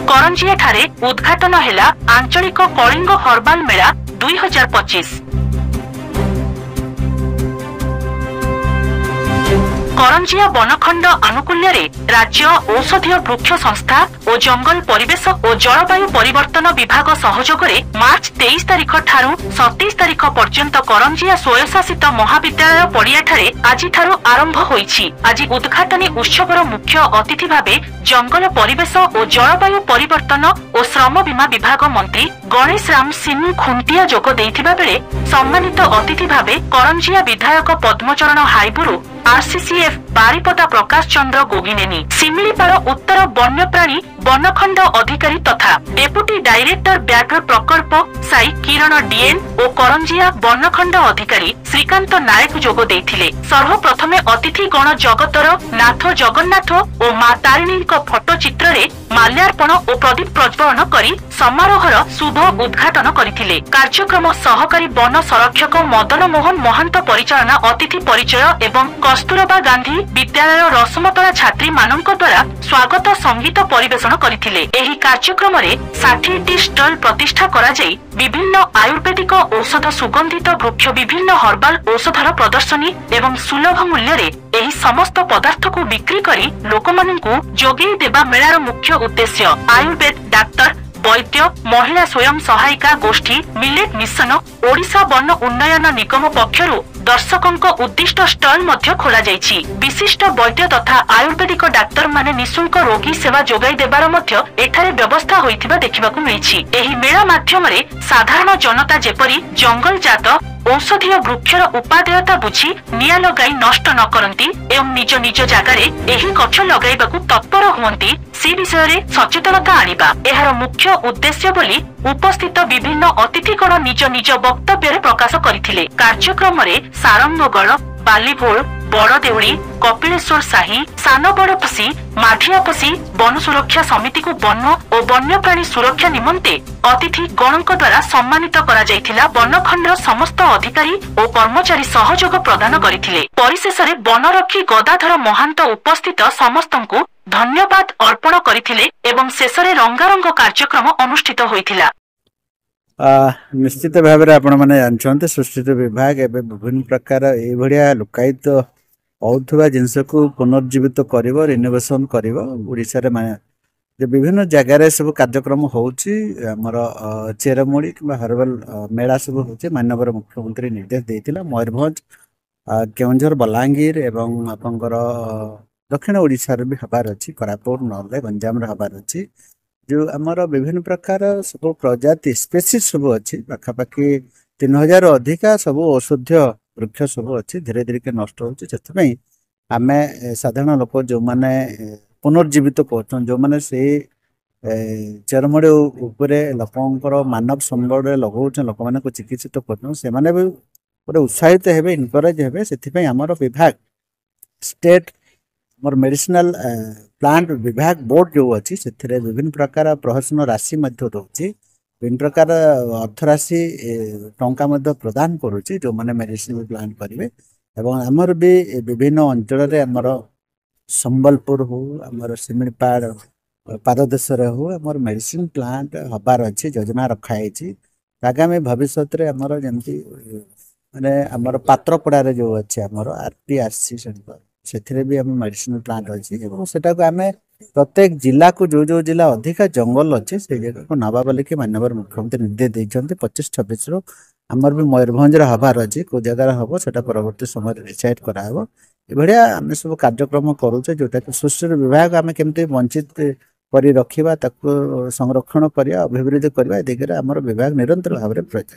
करंजिया ठारे उद्घाटन हेला आंचलिक कलिंग हर्बाल मेला 2025। करंजिया बनखंड आनुकूल्य राज्य औषधीय वृक्ष संस्था और जंगल परिवेश और जलवायु परिवर्तन विभाग सहयोग मार्च 23 तारिख ठारू 27 तारिख पर्यंत करंजिया स्वयंशासित महाविद्यालय पड़ियाठारे आज आरंभ होईछि। आज उद्घाटनी उत्सवर मुख्य अतिथि भावे जंगल परिवेश और जलवायु परिवर्तन और श्रम बीमा विभाग मंत्री गणेश राम सिंह खुंटिया जोग देइथिबा बेले सम्मानित अतिथि भावे करंजिया विधायक पद्मचरण हाईबुरु आरसीसीएफ बारिपदा प्रकाश चंद्र गोगिनेनी सिमिलीपाड़ उत्तर वन्यप्राणी बनखंड अधिकारी तथा डेपुटी डायरेक्टर व्याघ्र प्रकल्प साई किरण डीएन और करंजिया बनखंड अधिकारी श्रीकांत नायक जोग देइथिले। सर्वप्रथमे अतिथि गण जगतर नाथ जगन्नाथ और मां तारिणी फोटो चित्र रे माल्यार्पण और प्रदीप प्रज्वलन करी समारोहर शुभ उद्घाटन करथिले। कार्यक्रम सहकारी वन संरक्षक मदन मोहन महंत परिचालना अतिथि परिचय एवं कस्तूरबा गांधी विद्यालय रसमतला छात्री मानक द्वारा स्वागत संगीत परिवेषण करथिले। एही कार्यक्रम रे 60टी स्टल प्रतिष्ठा करा जाई विभिन्न आयुर्वेदिक औषध सुगंधित वृक्ष विभिन्न हर्बाल औषधर प्रदर्शनी एवं सुलभ मूल्य रे एही समस्त पदार्थ को बिक्री करी लोकमानंकु जोगी देबा मेलार मुख्य उद्देश्य आयुर्वेद डाक्तर वैद्य महिला स्वयं सहायिका गोष्ठी मिलेट मिशन ओडिशा वन उन्नयन निगम पक्षरु दर्शकों उद्दिष्ट स्टल मध्य खोला जायछि। विशिष्ट वैद्य तथा आयुर्वेदिक डाक्तर माने निशुल्क रोगी सेवा जोगाई देबार मध्य एठारे व्यवस्था होइथिबा देखिबाकु मिलिछि। एही मेला माध्यमरे साधारण जनता जेपरि जंगल जात औषधीय वृक्षर उपादेयता बुझी निया लगाई नष्ट न करंती एवं निज निज जगारे एही गछ लगाइबाकु तत्पर हुअंती से विषय रे सचेतनता आनिबा एहार मुख्य उद्देश्य बोली उपस्थित विभिन्न अतिथिगण निज निज वक्तव्य प्रकाश करथिले। कार्यक्रम रे सारंगगढ़ बालीभोल बड़देउली कपिलेश्वर साही सान बड़पसी माठियापसी वन सुरक्षा समिति को वन और वन्यप्राणी सुरक्षा निमंते अतिथि गणों द्वारा सम्मानित करा जायथिला। वनखंडर समस्त अधिकारी और कर्मचारी सहयोग प्रदान करथिले। परिशेष रे वनरक्षी गदाधर महांत उपस्थित समस्तंकु धन्यवाद अर्पण करथिले एवं शेष रे रंगारंग कार्यक्रम अनुष्ठित होइथिला। निश्चित भाव में आपण मैंने जानते संस्कृति विभाग एवं विभिन्न प्रकार ये लोकायित होता जिनस को पुनर्जीवित कर रिनोवेशन कर विभिन्न जगार सब कार्यक्रम होमर चेरमूड़ी कि हर्बाल मेला सब हो माननीय मुख्यमंत्री निर्देश देता मयूरभंज केउंझर बलांगीर एवं आपंकर दक्षिण ओडिशा भी हबार अच्छी कोरापुट नल्ले गंजाम हबार अच्छी जो आमर विभिन्न प्रकार सब प्रजाति स्पेसीज सब अच्छी पाखापाखि 3000 अधिका सब औषधीय वृक्ष सब अच्छी धीरे धीरे नष्ट होमें आम साधारण लोक जो मैंने पुनर्जीवित कर जो मैंने से चेरमूड़ी उपरे लोकंर मानव संबल लगौच लोक मैंने चिकित्सित कर गोटे उत्साहित हेबे इनकरेज हेबे से आमर विभाग स्टेट मोर मेडिसिनल प्लांट विभाग बोर्ड जो अच्छी से विभिन्न प्रकार प्रहसन राशि दौर विभिन्न प्रकार अर्थराशि टंका प्रदान करुच्ची जो मैंने मेडिसिन प्लांट करेंगे एवं आमर भी विभिन्न अंचल आमर संबलपुर हो आमर सिमिलीपाड़ पारदेश हो आमर मेडिसिन प्लांट हबार अच्छी योजना रखाई आगामी भविष्य में आमर जमी माने आमर पात्रपड़ा जो अच्छे आमर आरपीआरसी सेंटर से भी आम मेडिसिन प्लांट अच्छी को आम प्रत्येक जिला को जो जिला अधिका जंगल अच्छे से जगह को नवा बोल कि माननीय मुख्यमंत्री निर्देश देते 25-26 रू आमर भी मयूरभंज हबार अच्छी कौ जगार हम से परवर्त समय डिसाइड कराव ये आम सब कार्यक्रम करुचे जोटा कि सुश्री विभाग आम केमती वंचित कर रखा संरक्षण करवा अभिवृद्धि करवा दिगरे आमर विभाग निरंतर भाव में प्रयास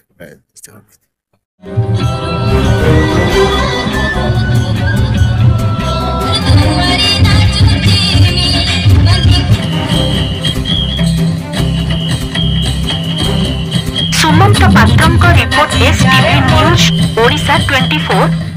सुमंत पात्रम का रिपोर्ट एसटीवी न्यूज ओडिशा 24।